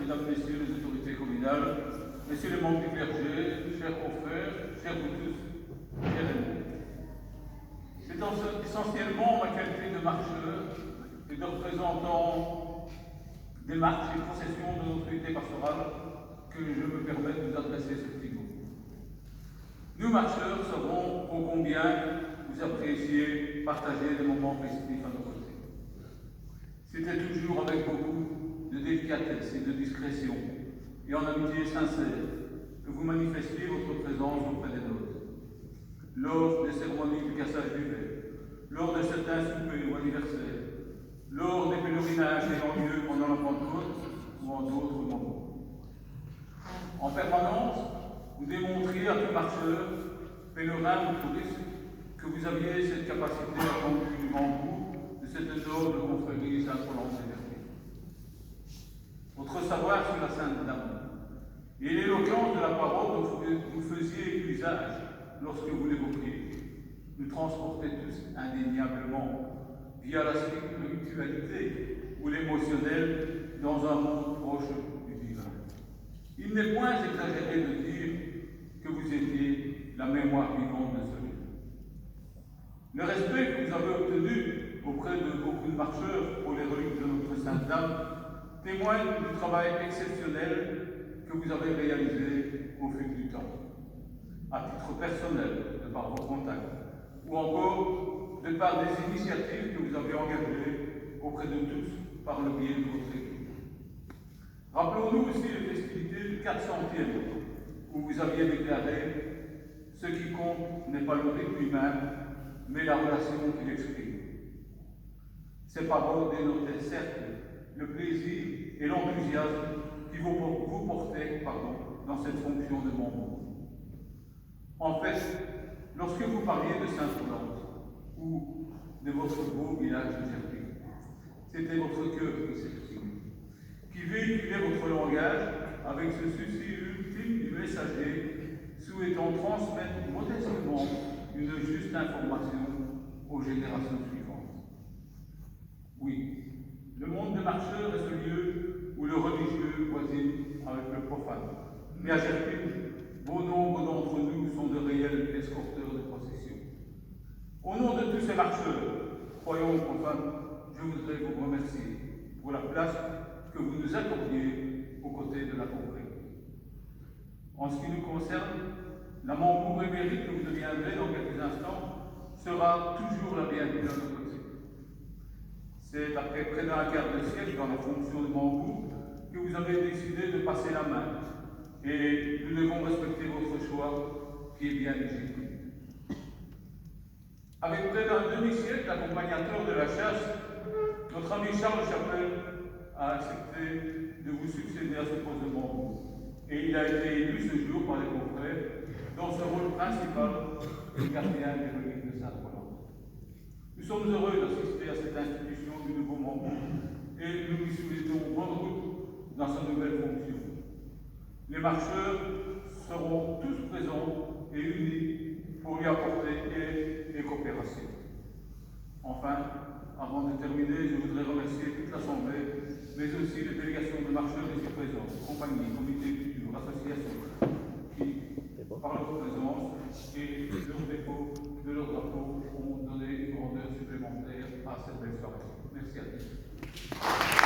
Mesdames, Messieurs les autorités communales, Messieurs les membres du clergé, chers confrères, chers vous tous, chers amis. C'est essentiellement ma qualité de marcheur et de représentant des marches et processions de l'autorité pastorale que je me permets de vous adresser ce petit mot. Nous, marcheurs, savons ô combien vous appréciez partager des moments festifs à nos côtés. C'était toujours avec beaucoup de délicatesse et de discrétion, et en amitié sincère, que vous manifestiez votre présence auprès des nôtres. Lors des cérémonies du cassage du verre, lors de certains soupers ou anniversaires, lors des pèlerinages ayant lieu pendant la Pentecôte ou en d'autres moments. En permanence, vous démontriez à tout marcheur, pèlerin ou touriste, que vous aviez cette capacité à prendre du grand goût de cette noble confrérie Sainte-Rolande-des-Vertus. Votre savoir sur la Sainte Dame et l'éloquence de la parole dont vous faisiez usage lorsque vous l'évoquiez nous transportaient tous indéniablement via la spiritualité ou l'émotionnel dans un monde proche du divin. Il n'est point exagéré de dire que vous étiez la mémoire vivante de ce lieu. Le respect que vous avez obtenu auprès de beaucoup de marcheurs pour les reliques de notre Sainte Dame témoigne du travail exceptionnel que vous avez réalisé au fil du temps, à titre personnel, de par vos contacts, ou encore de par des initiatives que vous avez engagées auprès de tous par le biais de votre équipe. Rappelons-nous aussi les festivités du 400e, où vous aviez déclaré « Ce qui compte n'est pas le rite lui-même, mais la relation qu'il exprime ». Ces paroles dénotaient certes le plaisir et l'enthousiasme qui vous portez dans cette fonction de membre. En fait, lorsque vous parliez de Sainte-Rolande ou de votre beau village de Gerpy, c'était votre cœur qui s'exprimait, qui véhiculait votre langage avec ce souci ultime du messager, souhaitant transmettre modestement une juste information aux générations suivantes. Oui, le monde des marcheurs est ce lieu où le religieux voisine avec le profane. Mais à Gerpy, bon nombre d'entre nous sont de réels escorteurs de procession. Au nom de tous ces marcheurs, croyons profanes, je voudrais vous remercier pour la place que vous nous accordiez aux côtés de la confrérie. En ce qui nous concerne, la membre émérite que vous deviendrez dans quelques instants sera toujours la bienvenue à nos côtés. C'est après près d'un quart de siècle dans la fonction de membre que vous avez décidé de passer la main, et nous devons respecter votre choix qui est bien légitime. Avec près d'un demi-siècle d'accompagnateur de la chasse, notre ami Charles Chapelle a accepté de vous succéder à ce poste de membre, et il a été élu ce jour par les confrères dans ce rôle principal de gardien des reliques de Sainte-Rolande. Nous sommes heureux d'assister à cette institution du nouveau membre et nous lui souhaitons bonne route dans sa nouvelle fonction. Les marcheurs seront tous présents et unis pour lui apporter aide et coopération. Enfin, avant de terminer, je voudrais remercier toute l'Assemblée, mais aussi les délégations de marcheurs ici présents, compagnies, comités culture, associations, qui, par leur présence et leur dépôt de leur drapeau, ont donné une grandeur supplémentaire à cette belle soirée. Merci à tous.